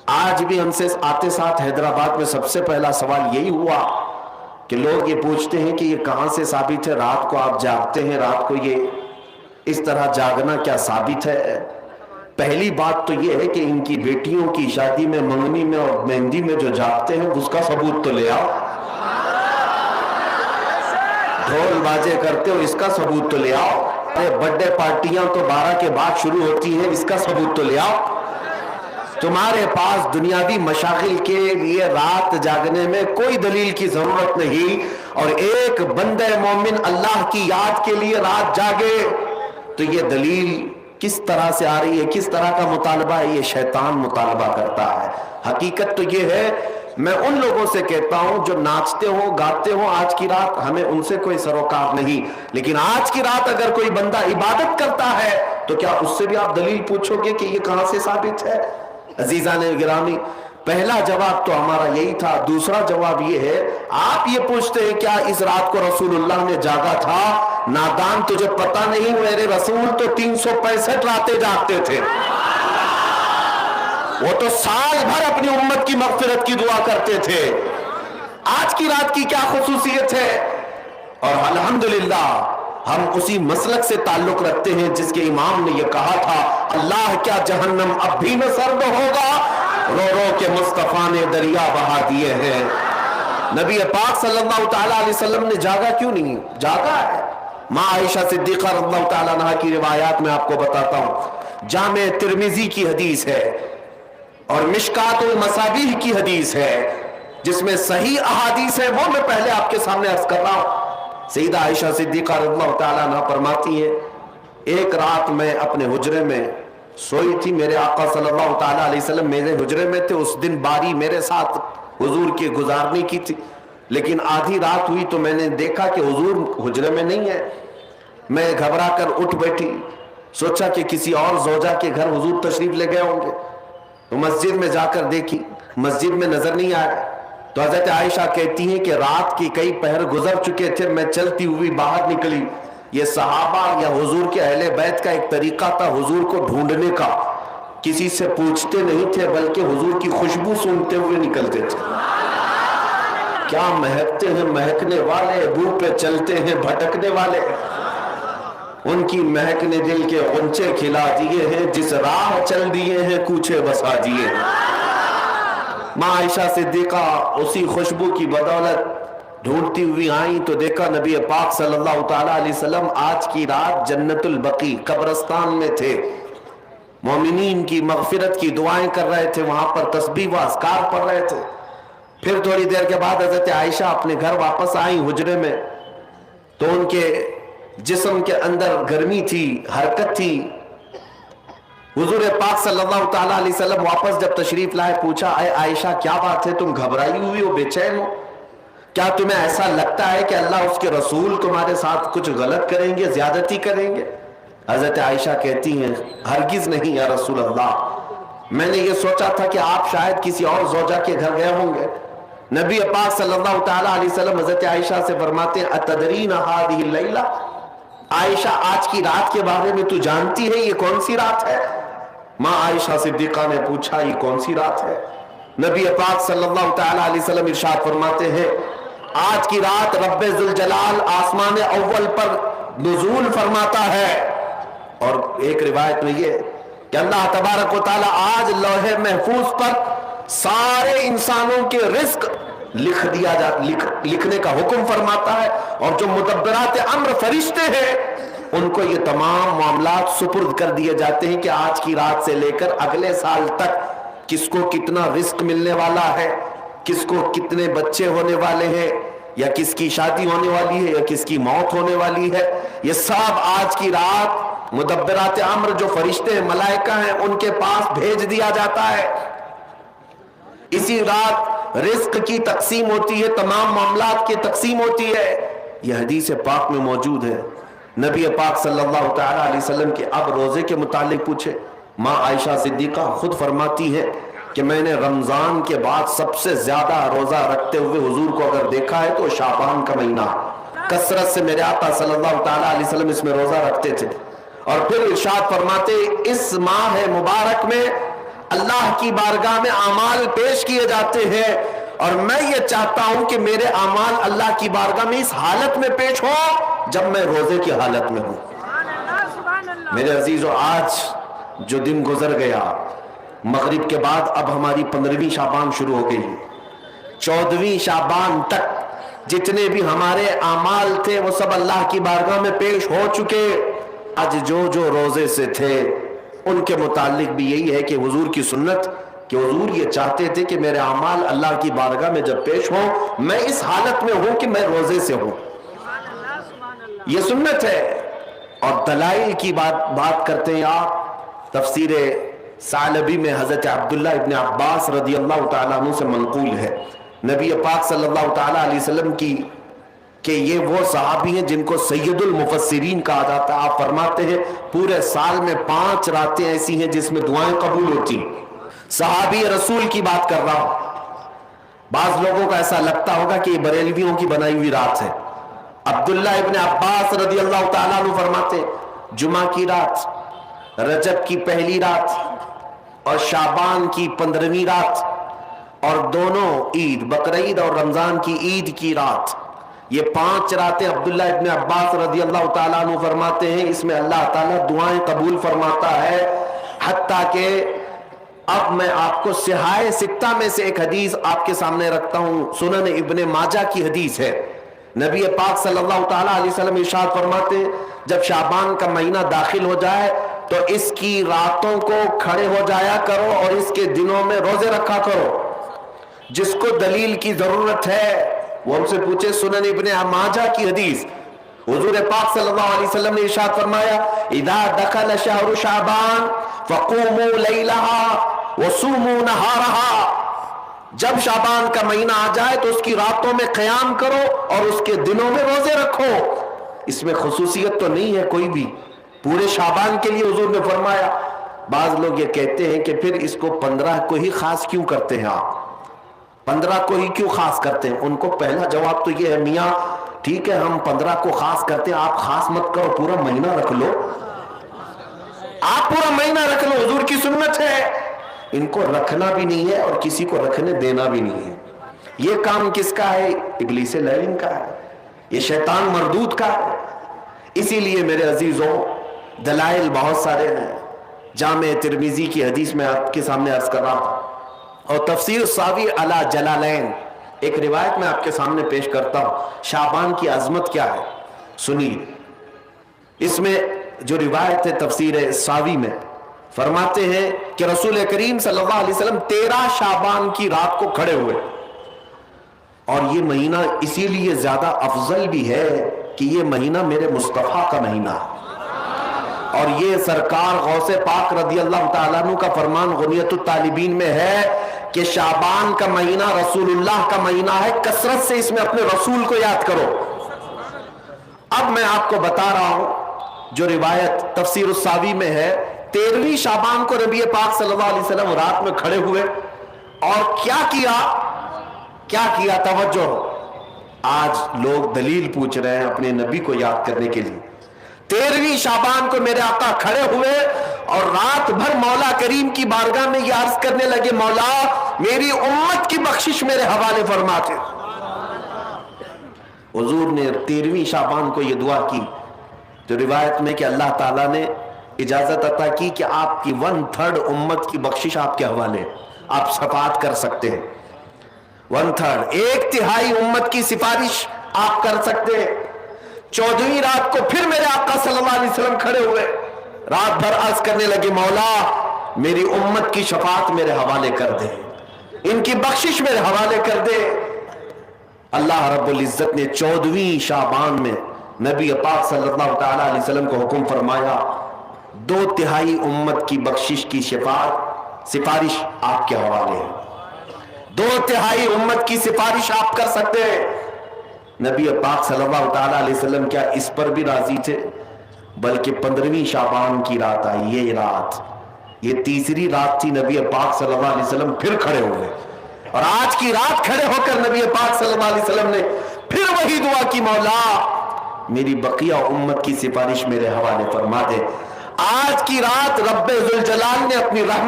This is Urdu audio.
آج بھی ہم سے آتے ساتھ حیدرآباد میں سب سے پہلا سوال یہی ہوا کہ لوگ یہ پوچھتے ہیں کہ یہ کہاں سے ثابت ہے رات کو آپ جاگتے ہیں، رات کو یہ اس طرح جاگنا کیا ثابت ہے؟ پہلی بات تو یہ ہے کہ ان کی بیٹیوں کی شادی میں، منگنی میں اور مہندی میں جو جاگتے ہیں اس کا ثبوت تو لے آؤ۔ ڈھول بازے کرتے ہو، اس کا ثبوت تو لے آؤ۔ برتھ ڈے پارٹیاں تو 12 کے بعد شروع ہوتی ہیں، اس کا ثبوت تو لے آؤ۔ تمہارے پاس دنیاوی مشاغل کے لیے رات جاگنے میں کوئی دلیل کی ضرورت نہیں، اور ایک بندہ مومن اللہ کی یاد کے لیے رات جاگے تو یہ دلیل کس طرح سے آ رہی ہے، کس طرح کا مطالبہ ہے؟ یہ شیطان مطالبہ کرتا ہے۔ حقیقت تو یہ ہے، میں ان لوگوں سے کہتا ہوں جو ناچتے ہوں گاتے ہوں آج کی رات، ہمیں ان سے کوئی سروکار نہیں، لیکن آج کی رات اگر کوئی بندہ عبادت کرتا ہے تو کیا اس سے بھی آپ دلیل پوچھو گے کہ یہ کہاں سے ثابت ہے؟ عزیزان گرامی، پہلا جواب تو ہمارا یہی تھا۔ دوسرا جواب یہ ہے، آپ یہ پوچھتے ہیں کیا اس رات کو رسول اللہ نے جاگا تھا؟ نادان، تجھے پتہ نہیں، میرے رسول تو 365 راتیں جاگتے تھے، وہ تو سال بھر اپنی امت کی مغفرت کی دعا کرتے تھے۔ آج کی رات کی کیا خصوصیت ہے؟ اور الحمدللہ ہم اسی مسلک سے تعلق رکھتے ہیں جس کے امام نے یہ کہا تھا، اللہ کیا جہنم اب بھی نہ سرد ہوگا، رو رو کے مصطفیٰ نے دریا بہا دیے ہیں۔ نبی پاک صلی اللہ تعالیٰ علیہ وسلم نے جاگا کیوں نہیں؟ جاگا ہے۔ ماں عائشہ صدیقہ رضی اللہ تعالیٰ عنہ کی روایات میں آپ کو بتاتا ہوں، جامع ترمذی کی حدیث ہے اور مشکات المصابیح کی حدیث ہے، جس میں صحیح احادیث ہے، وہ میں پہلے آپ کے سامنے عرض کر رہا ہوں۔ سیدہ عائشہ صدیقہ رضی اللہ تعالیٰ عنہ فرماتی ہیں، ایک رات میں اپنے حجرے میں سوئی تھی، میرے آقا صلی اللہ تعالیٰ علیہ وسلم میرے حجرے میں تھے، اس دن باری میرے ساتھ حضور کی گزارنے کی تھی، لیکن آدھی رات ہوئی تو میں نے دیکھا کہ حضور حجرے میں نہیں ہے۔ میں گھبرا کر اٹھ بیٹھی، سوچا کہ کسی اور زوجہ کے گھر حضور تشریف لے گئے ہوں گے، تو مسجد میں جا کر دیکھی، مسجد میں نظر نہیں آیا۔ تو حضرت عائشہ کہتی ہیں کہ رات کی کئی پہر گزر چکے تھے، میں چلتی ہوئی باہر نکلی۔ یہ صحابہ یا حضور کے اہل بیت کا ایک طریقہ تھا حضور کو ڈھونڈنے کا، کسی سے پوچھتے نہیں تھے بلکہ حضور کی خوشبو سونگتے ہوئے نکلتے تھے۔ کیا مہکتے ہیں مہکنے والے، بو پہ چلتے ہیں بھٹکنے والے، ان کی مہک نے دل کے غنچے کھلا دیے ہیں، جس راہ چل دیے ہیں کوچے بسا دیے ہیں۔ ماں عائشہ صدیقہ اسی خوشبو کی بدولت ڈھونڈتی ہوئی آئیں تو دیکھا نبی پاک صلی اللہ تعالیٰ علیہ وسلم آج کی رات جنت البقیع قبرستان میں تھے، مومنین کی مغفرت کی دعائیں کر رہے تھے، وہاں پر تسبیح و اذکار پڑھ رہے تھے۔ پھر تھوڑی دیر کے بعد حضرت عائشہ اپنے گھر واپس آئیں حجرے میں، تو ان کے جسم کے اندر گرمی تھی، حرکت تھی۔ حضور پاک صلی اللہ تعالیٰ علیہ وسلم واپس جب تشریف لائے، پوچھا، اے عائشہ کیا بات ہے، تم گھبرائی ہوئی ہو، بے چین ہو؟ کیا تمہیں ایسا لگتا ہے کہ اللہ اس کے رسول تمہارے ساتھ کچھ غلط کریں گے، زیادتی کریں گے؟ حضرت عائشہ کہتی ہیں، ہرگز نہیں یا رسول اللہ، میں نے یہ سوچا تھا کہ آپ شاید کسی اور زوجہ کے گھر گئے ہوں گے۔ نبی پاک صلی اللہ تعالیٰ علیہ وسلم حضرت عائشہ سے فرماتے ہیں، اتدرین ہذہ اللیلہ، عائشہ آج کی رات کے بارے میں تو جانتی ہے یہ کون سی رات ہے؟ ماں عائشہ صدیقہ نے پوچھا، یہ کون سی رات ہے؟ نبی پاک صلی اللہ تعالیٰ علیہ وسلم ارشاد فرماتے ہیں، آج کی رات رب ذوالجلال آسمان اول پر نزول فرماتا ہے، اور ایک روایت میں یہ کہ اللہ تبارک و تعالیٰ آج لوح محفوظ پر سارے انسانوں کے رزق لکھنے کا حکم فرماتا ہے، اور جو مدبرات امر فرشتے ہیں ان کو یہ تمام معاملات سپرد کر دیے جاتے ہیں کہ آج کی رات سے لے کر اگلے سال تک کس کو کتنا رزق ملنے والا ہے، کس کو کتنے بچے ہونے والے ہیں، یا کس کی شادی ہونے والی ہے، یا کس کی موت ہونے والی ہے، یہ سب آج کی رات مدبرات امر جو فرشتے ہیں، ملائکہ ہیں، ان کے پاس بھیج دیا جاتا ہے۔ اسی رات رزق کی تقسیم ہوتی ہے، تمام معاملات کی تقسیم ہوتی ہے، یہ حدیث پاک میں موجود ہے۔ نبی پاک صلی اللہ تعالیٰ علیہ وسلم کے اب روزے کے متعلق پوچھے، ماں عائشہ صدیقہ خود فرماتی ہے کہ میں نے رمضان کے بعد سب سے زیادہ روزہ رکھتے ہوئے حضور کو اگر دیکھا ہے تو شعبان کا مہینہ، کثرت سے میرے آقا صلی اللہ تعالیٰ علیہ وسلم اس میں روزہ رکھتے تھے۔ اور پھر ارشاد فرماتے، اس ماہ مبارک میں اللہ کی بارگاہ میں اعمال پیش کیے جاتے ہیں، اور میں یہ چاہتا ہوں کہ میرے اعمال اللہ کی بارگاہ میں اس حالت میں پیش ہو جب میں روزے کی حالت میں ہوں۔ میرے عزیزو، آج جو دن گزر گیا، مغرب کے بعد اب ہماری 15ویں شعبان شروع ہو گئی، 14ویں شعبان تک جتنے بھی ہمارے اعمال تھے وہ سب اللہ کی بارگاہ میں پیش ہو چکے۔ آج جو روزے سے تھے ان کے متعلق بھی یہی ہے کہ حضور کی سنت، کہ حضور یہ چاہتے تھے کہ میرے اعمال اللہ کی بارگاہ میں جب پیش ہوں میں اس حالت میں ہوں کہ میں روزے سے ہوں، یہ سنت ہے۔ اور دلائل کی بات کرتے ہیں آپ، تفسیر ثعلبی میں حضرت عبداللہ ابن عباس رضی اللہ تعالیٰ عنہ سے منقول ہے، نبی پاک صلی اللہ تعالیٰ علیہ وسلم کی، کہ یہ وہ صحابی ہیں جن کو سید المفسرین کہا جاتا ہے۔ آپ فرماتے ہیں پورے سال میں 5 راتیں ایسی ہیں جس میں دعائیں قبول ہوتی۔ صحابی رسول کی بات کر رہا ہوں۔ بعض لوگوں کا ایسا لگتا ہوگا کہ یہ بریلویوں کی بنائی ہوئی رات ہے۔ عبداللہ ابن عباس رضی اللہ تعالیٰ عنہ فرماتے جمعہ کی رات، رجب کی پہلی رات اور شعبان کی 15ویں رات، اور دونوں عید، بقرعید اور رمضان کی عید کی رات، یہ 5 راتیں عبداللہ ابن عباس رضی اللہ تعالیٰ عنہ فرماتے ہیں اس میں اللہ تعالیٰ دعائیں قبول فرماتا ہے۔ حتیٰ کہ اب میں آپ کو صحاح ستہ میں سے ایک حدیث آپ کے سامنے رکھتا ہوں، سنن ابن ماجہ کی حدیث ہے۔ نبی پاک صلی اللہ تعالیٰ علیہ وسلم ارشاد فرماتے جب شعبان کا مہینہ داخل ہو جائے تو اس کی راتوں کو کھڑے ہو جایا کرو اور اس کے دنوں میں روزے رکھا کرو۔ جس کو دلیل کی ضرورت ہے وہ ہم سے پوچھے۔ سنن ابن ماجہ کی حدیث، حضور پاک صلی اللہ علیہ وسلم نے ارشاد فرمایا اذا دخل شہر شعبان فقوموا لیلہا وصوموا نہارہا، جب شعبان کا مہینہ آ جائے تو اس کی راتوں میں قیام کرو اور اس کے دنوں میں روزے رکھو۔ اس میں خصوصیت تو نہیں ہے کوئی بھی، پورے شعبان کے لیے حضور نے فرمایا۔ بعض لوگ یہ کہتے ہیں کہ پھر اس کو 15 کو ہی خاص کیوں کرتے ہیں آپ، 15 کو ہی کیوں خاص کرتے ہیں؟ ان کو پہلا جواب تو یہ ہے میاں ٹھیک ہے ہم 15 کو خاص کرتے ہیں، آپ خاص مت کرو، پورا مہینہ رکھ لو، آپ پورا مہینہ رکھ لو، حضور کی سنت ہے۔ ان کو رکھنا بھی نہیں ہے اور کسی کو رکھنے دینا بھی نہیں ہے۔ یہ کام کس کا ہے؟ ابلیس لعین کا ہے، یہ شیطان مردود کا ہے۔ اسی لیے میرے عزیزوں دلائل بہت سارے ہیں۔ جامع ترمذی کی حدیث میں آپ کے سامنے عرض کر رہا ہوں، اور تفسیر ساوی علی جلالین ایک روایت میں آپ کے سامنے پیش کرتا ہوں۔ شعبان کی عظمت کیا ہے سنیے۔ اس میں جو روایت ہے تفسیر ساوی میں فرماتے ہیں کہ رسول کریم صلی اللہ علیہ وسلم 13 شعبان کی رات کو کھڑے ہوئے، اور یہ مہینہ اسی لیے زیادہ افضل بھی ہے کہ یہ مہینہ میرے مصطفیٰ کا مہینہ ہے، اور یہ سرکار غوث پاک رضی اللہ تعالیٰ عنہ کا فرمان غنیت الطالبین میں ہے کہ شعبان کا مہینہ رسول اللہ کا مہینہ ہے، کثرت سے اس میں اپنے رسول کو یاد کرو۔ اب میں آپ کو بتا رہا ہوں جو روایت تفسیر الساوی میں ہے، 13ویں شعبان کو نبی پاک صلی اللہ علیہ وسلم رات میں کھڑے ہوئے اور کیا کیا توجہ، آج لوگ دلیل پوچھ رہے ہیں اپنے نبی کو یاد کرنے کے لیے۔ 13ویں شعبان کو میرے آقا کھڑے ہوئے اور رات بھر مولا کریم کی بارگاہ میں یہ عرض کرنے لگے مولا میری امت کی بخشش میرے حوالے فرماتے۔ حضور نے 13ویں شعبان کو یہ دعا کی، جو روایت میں کہ اللہ تعالیٰ نے اجازت عطا کی کہ آپ کی 1/3 امت کی بخشش آپ کے حوالے، آپ شفاعت کر سکتے ہیں۔ 1/3 ایک تہائی امت کی سفارش آپ کر سکتے ہیں۔ 14ویں رات کو پھر میرے آقا صلی اللہ علیہ وسلم کھڑے ہوئے، رات بھر عرض کرنے لگے مولا میری امت کی شفاعت میرے حوالے کر دے، ان کی بخشش میرے حوالے کر دے۔ اللہ رب العزت نے 14ویں شعبان میں نبی پاک صلی اللہ تعالیٰ علیہ وسلم کو حکم فرمایا 2/3 امت کی بخشش کی سفارش آپ کے حوالے ہے، 2/3 امت کی سفارش آپ کر سکتے ہیں۔ نبی پاک صلی اللہ تعالیٰ علیہ وسلم کیا اس پر بھی راضی تھے؟ بلکہ 15ویں شعبان کی رات آئی، یہ رات، یہ تیسری رات تھی، نبی پاک صلی اللہ علیہ وسلم پھر کھڑے ہوئے، اور آج کی رات کھڑے ہو کر نبی پاک صلی اللہ علیہ وسلم نے پھر وہی دعا کی مولا میری بقیہ امت کی سفارش میرے حوالے فرما دے۔ آج کی رات رب ذوالجلال نے اپنی رحمت